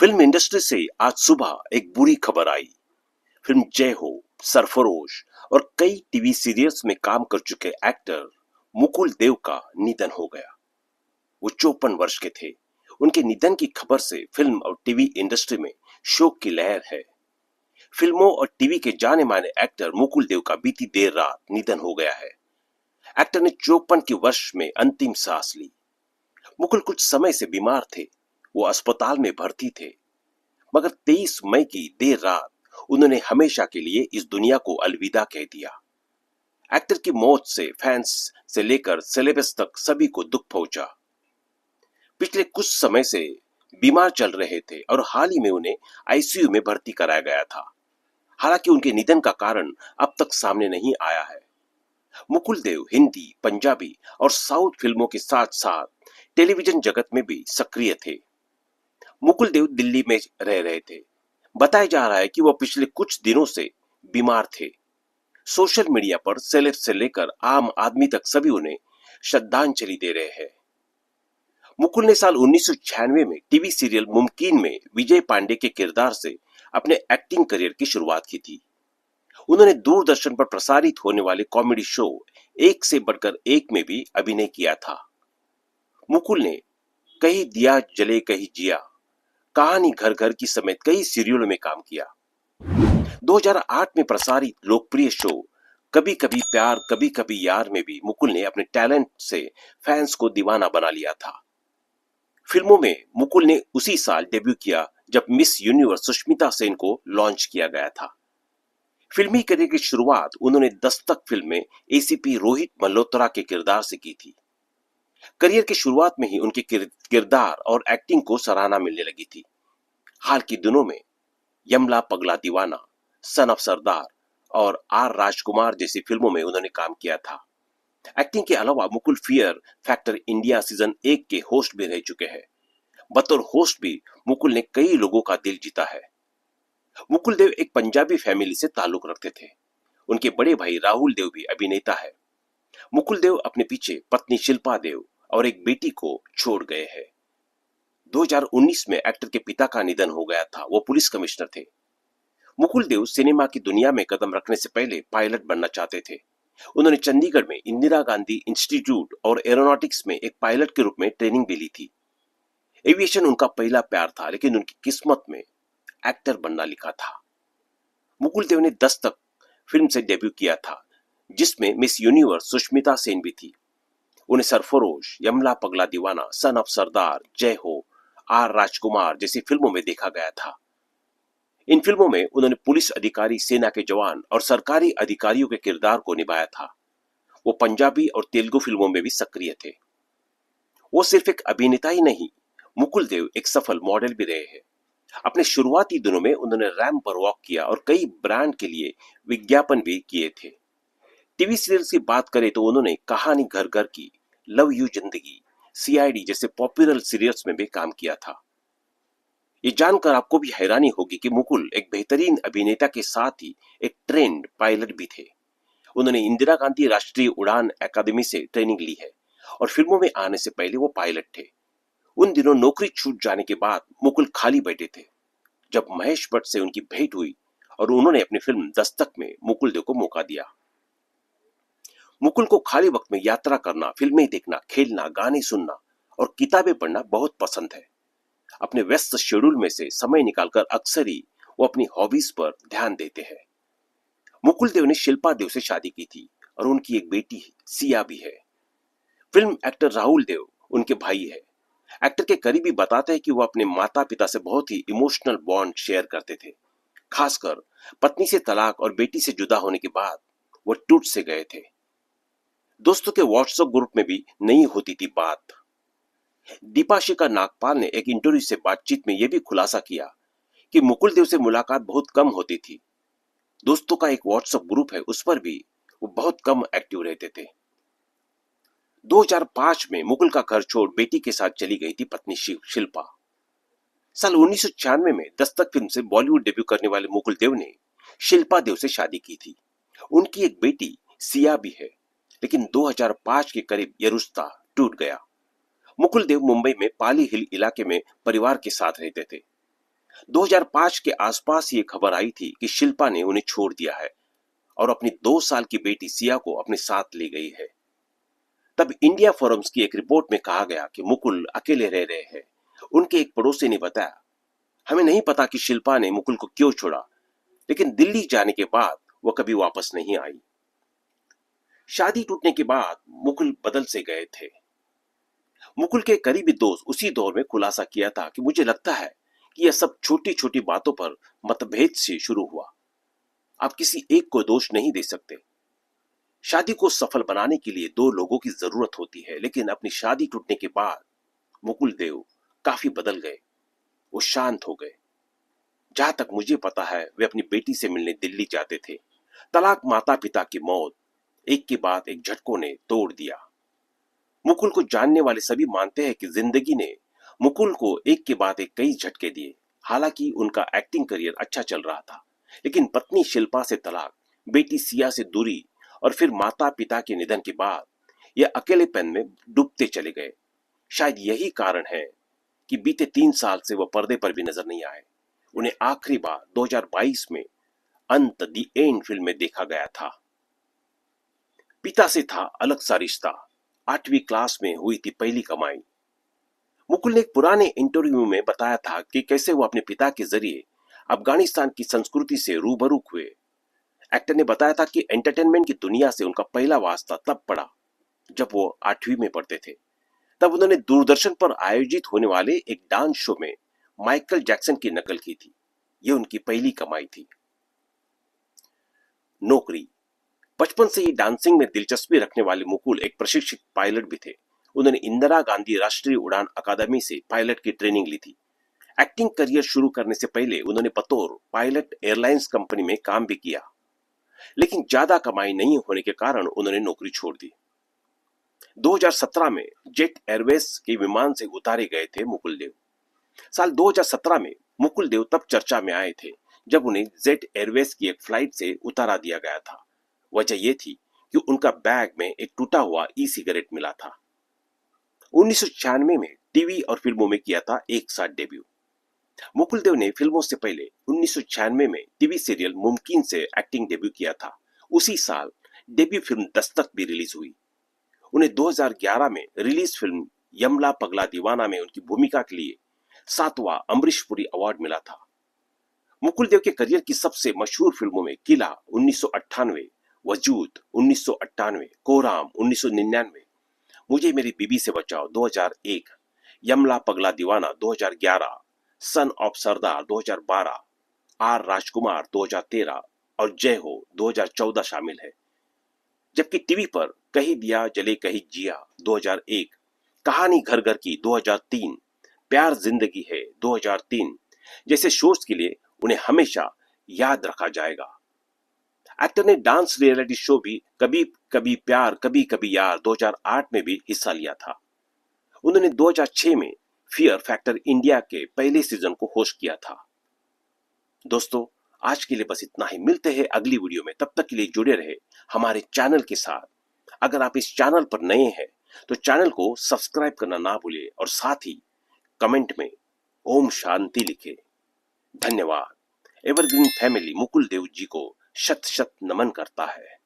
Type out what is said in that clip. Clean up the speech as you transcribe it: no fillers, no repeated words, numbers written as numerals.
Film industry से आज सुबह एक बुरी खबर आई। फिल्म जय हो, सरफरोश और कई टीवी सीरियल्स में काम कर चुके एक्टर मुकुल देव का निधन हो गया। वो 54 वर्ष के थे। उनके निधन की खबर से फिल्म और टीवी इंडस्ट्री में शोक की लहर है। फिल्मों और टीवी के जाने माने एक्टर मुकुल देव का बीती देर रात निधन हो गया है। एक्टर ने 54 की वर्ष में अंतिम सांस ली। मुकुल कुछ समय से बीमार थे। वो अस्पताल में भर्ती थे, मगर 23 मई की देर रात उन्होंने हमेशा के लिए इस दुनिया को अलविदा कह दिया। एक्टर की मौत से फैंस से लेकर सेलेब्स तक सभी को दुख पहुंचा। पिछले कुछ समय से बीमार चल रहे थे और हाल ही में उन्हें आईसीयू में भर्ती कराया गया था। हालांकि उनके निधन का कारण अब तक सामने नहीं आया है। मुकुल देव हिंदी, पंजाबी और साउथ फिल्मों के साथ साथ टेलीविजन जगत में भी सक्रिय थे। मुकुल देव दिल्ली में रह रहे थे। बताया जा रहा है कि वह पिछले कुछ दिनों से बीमार थे। सोशल मीडिया पर सेलेब से लेकर आम आदमी तक सभी उन्हें श्रद्धांजलि दे रहे हैं। मुकुल ने साल 1996 में टीवी सीरियल मुमकिन में विजय पांडे के किरदार से अपने एक्टिंग करियर की शुरुआत की थी। उन्होंने दूरदर्शन पर प्रसारित होने वाले कॉमेडी शो एक से बढ़कर एक में भी अभिनय किया था। मुकुल ने कहीं दिया जले कहीं जिया, कहानी घर घर की समेत कई सीरियलों में काम किया। 2008 में प्रसारित लोकप्रिय शो कभी कभी प्यार कभी कभी यार में भी मुकुल ने अपने टैलेंट से फैंस को दीवाना बना लिया था। फिल्मों में मुकुल ने उसी साल डेब्यू किया जब मिस यूनिवर्स सुष्मिता सेन को लॉन्च किया गया था। फिल्मी करियर की शुरुआत उन्होंने दस्तक फिल्म में एसीपी रोहित मल्होत्रा के किरदार से की थी। करियर की शुरुआत में ही उनके किरदार और एक्टिंग को सराहना मिलने लगी थी। हाल के दिनों में यमला पगला दीवाना, सन ऑफ सरदार और आर राजकुमार जैसी फिल्मों में उन्होंने काम किया था। एक्टिंग के अलावा Mukul fear factor India season 1 के होस्ट भी रह चुके हैं। बतौर होस्ट भी मुकुल ने कई लोगों का दिल जीता है। मुकुल देव एक पंजाबी फैमिली से ताल्लुक रखते थे। उनके बड़े भाई राहुल देव भी अभिनेता है। मुकुल देव अपने पीछे पत्नी शिल्पा देव और एक बेटी को छोड़ गए हैं। 2019 में एक्टर के पिता का निधन हो गया था। वो पुलिस कमिश्नर थे। मुकुल देव सिनेमा की दुनिया में कदम रखने से पहले पायलट बनना चाहते थे। उन्होंने चंडीगढ़ में इंदिरा गांधी इंस्टीट्यूट और एरोनॉटिक्स में एक पायलट के रूप में ट्रेनिंग भी ली थी। एविएशन उनका पहला प्यार था, लेकिन उनकी किस्मत में एक्टर बनना लिखा था। मुकुल देव ने दस्तक फिल्म से डेब्यू किया था, जिसमें मिस यूनिवर्स सुष्मिता सेन भी थी। उन्हें सरफरोश, यमला पगला दीवाना, सन ऑफ सरदार, जय हो, आर राजकुमार जैसी फिल्मों में देखा गया था। इन फिल्मों में उन्होंने पुलिस अधिकारी, सेना के जवान और सरकारी अधिकारियों के किरदार को निभाया था। वो पंजाबी और तेलुगु फिल्मों में भी सक्रिय थे। वो सिर्फ एक अभिनेता ही नहीं, मुकुल देव एक सफल मॉडल भी रहे हैं। अपने शुरुआती दिनों में उन्होंने रैंप पर वॉक किया और कई ब्रांड के लिए विज्ञापन भी किए थे। टीवी सीरियल्स की बात करें तो उन्होंने कहानी घर घर की, लव यू जिंदगी, सीआईडी जैसे पॉपुलर सीरियल्स में भी काम किया था। ये जानकर आपको भी हैरानी होगी कि मुकुल एक बेहतरीन अभिनेता के साथ ही एक ट्रेंड पायलट भी थे। उन्होंने इंदिरा गांधी राष्ट्रीय उड़ान अकादमी से ट्रेनिंग ली है और फिल्मों में आने से पहले वो पायलट थे। उन दिनों नौकरी छूट जाने के बाद मुकुल खाली बैठे थे, जब महेश भट्ट से उनकी भेंट हुई और उन्होंने अपनी फिल्म दस्तक में मुकुल देव को मौका दिया। मुकुल को खाली वक्त में यात्रा करना, फिल्में देखना, खेलना, गाने सुनना और किताबें पढ़ना बहुत पसंद है। अपने व्यस्त शेड्यूल में से समय निकालकर अक्सर ही वो अपनी हॉबीज पर ध्यान देते हैं। मुकुल देव ने शिल्पा देव से शादी की थी और उनकी एक बेटी सिया भी है। फिल्म एक्टर राहुल देव उनके भाई है। एक्टर के करीबी बताते हैं कि वो अपने माता पिता से बहुत ही इमोशनल बॉन्ड शेयर करते थे। खासकर पत्नी से तलाक और बेटी से जुदा होने के बाद वो टूट से गए थे। दोस्तों के व्हाट्सएप ग्रुप में भी नहीं होती थी बात। दीपाशिका नागपाल ने एक इंटरव्यू से बातचीत में यह भी खुलासा किया कि मुकुल देव से मुलाकात बहुत कम होती थी। दोस्तों का एक व्हाट्सएप ग्रुप है, उस पर भी वो बहुत कम एक्टिव रहते थे। 2005 में मुकुल का घर छोड़ बेटी के साथ चली गई थी पत्नी शिल्पा। साल 1996 में दस्तक फिल्म से बॉलीवुड डेब्यू करने वाले मुकुल देव ने शिल्पा देव से शादी की थी। उनकी एक बेटी सिया भी है, लेकिन 2005 के करीब यह रिश्ता टूट गया। मुकुल देव मुंबई में पाली हिल इलाके में परिवार के साथ रहते थे। 2005 के आसपास ये खबर आई थी कि शिल्पा ने उन्हें छोड़ दिया है और अपनी 2 साल की बेटी सिया को अपने साथ ले गई है। तब इंडिया फोरम्स की एक रिपोर्ट में कहा गया कि मुकुल अकेले रह रहे हैं। उनके एक पड़ोसी ने बताया, हमें नहीं पता कि शिल्पा ने मुकुल को क्यों छोड़ा, लेकिन दिल्ली जाने के बाद वो कभी वापस नहीं आई। शादी टूटने के बाद मुकुल बदल से गए थे। मुकुल के करीबी दोस्त उसी दौर में खुलासा किया था कि मुझे लगता है कि यह सब छोटी छोटी बातों पर मतभेद से शुरू हुआ। आप किसी एक को दोष नहीं दे सकते। शादी को सफल बनाने के लिए दो लोगों की जरूरत होती है, लेकिन अपनी शादी टूटने के बाद मुकुल देव काफी बदल गए। वो शांत हो गए। जहां तक मुझे पता है वे अपनी बेटी से मिलने दिल्ली जाते थे। तलाक, माता पिता की मौत, एक के बाद एक झटकों ने तोड़ दिया। मुकुल को जानने वाले सभी मानते हैं कि जिंदगी ने मुकुल को एक के बाद एक कई झटके दिए। हालांकि उनका एक्टिंग करियर अच्छा चल रहा था, लेकिन पत्नी शिल्पा से तलाक, बेटी सिया से दूरी और फिर माता पिता के निधन के बाद यह अकेलेपन में डूबते चले गए। शायद यही कारण है कि बीते 3 साल से वह पर्दे पर भी नजर नहीं आए। उन्हें आखिरी बार 2022 में अंत दी एंड फिल्म में देखा गया था। पिता से था अलग सा रिश्ता। 8वीं क्लास में हुई थी पहली कमाई। मुकुल ने एक पुराने इंटरव्यू में बताया था कि कैसे वो अपने पिता के जरिए अफगानिस्तान की संस्कृति से रूबरू हुए। एक्टर ने बताया था कि एंटरटेनमेंट की दुनिया से उनका पहला वास्ता तब पड़ा जब वो 8वीं में पढ़ते थे। तब उन्होंने दूरदर्शन पर आयोजित होने वाले एक डांस शो में माइकल जैक्सन की नकल की थी। ये उनकी पहली कमाई थी। नौकरी। बचपन से ही डांसिंग में दिलचस्पी रखने वाले मुकुल एक प्रशिक्षित पायलट भी थे। उन्होंने इंदिरा गांधी राष्ट्रीय उड़ान अकादमी से पायलट की ट्रेनिंग ली थी। एक्टिंग करियर शुरू करने से पहले उन्होंने बतौर पायलट एयरलाइंस कंपनी में काम भी किया, लेकिन ज्यादा कमाई नहीं होने के कारण उन्होंने नौकरी छोड़ दी। 2017 में जेट एयरवेज के विमान से उतारे गए थे मुकुल देव। साल 2017 में मुकुल देव तब चर्चा में आए थे जब उन्हें जेट एयरवेज की एक फ्लाइट से उतारा दिया गया था। वजह यह थी कि उनका बैग में एक टूटा हुआ ई सिगरेट मिला था। 1996 में टीवी और फिल्मों में किया था एक साथ डेब्यू। मुकुल देव ने फिल्मों से पहले 1996 में टीवी सीरियल मुमकिन से एक्टिंग डेब्यू किया था। उसी साल डेब्यू फिल्म दस्तक भी रिलीज हुई। उन्हें 2011 में रिलीज फिल्म यमला पगला दीवाना में उनकी भूमिका के लिए 7वां अमरीश पुरी अवार्ड मिला था। मुकुल देव के करियर की सबसे मशहूर फिल्मों में किला 1998, वजूद 1998, कोराम 1999, मुझे मेरी बीबी से बचाओ 2001, यमला पगला दीवाना 2011, सन ऑफ सरदार 2012, आर राजकुमार 2013 और जय हो 2014 शामिल है। जबकि टीवी पर कहीं दिया जले कहीं जिया 2001, कहानी घर घर की 2003, प्यार जिंदगी है 2003 जैसे शोज के लिए उन्हें हमेशा याद रखा जाएगा। एक्टर ने डांस रियलिटी शो भी कभी कभी प्यार कभी कभी यार 2008 में भी हिस्सा लिया था। उन्होंने 2006 में फियर फैक्टर इंडिया के पहले सीजन को होस्ट किया था। दोस्तों, आज के लिए बस इतना ही। मिलते हैं अगली वीडियो में। तब तक के लिए जुड़े रहे हमारे चैनल के साथ। अगर आप इस चैनल पर नए हैं तो चैनल को सब्सक्राइब करना ना भूलिए और साथ ही कमेंट में ओम शांति लिखें। धन्यवाद। एवरग्रीन फैमिली मुकुल देव जी को शत शत नमन करता है।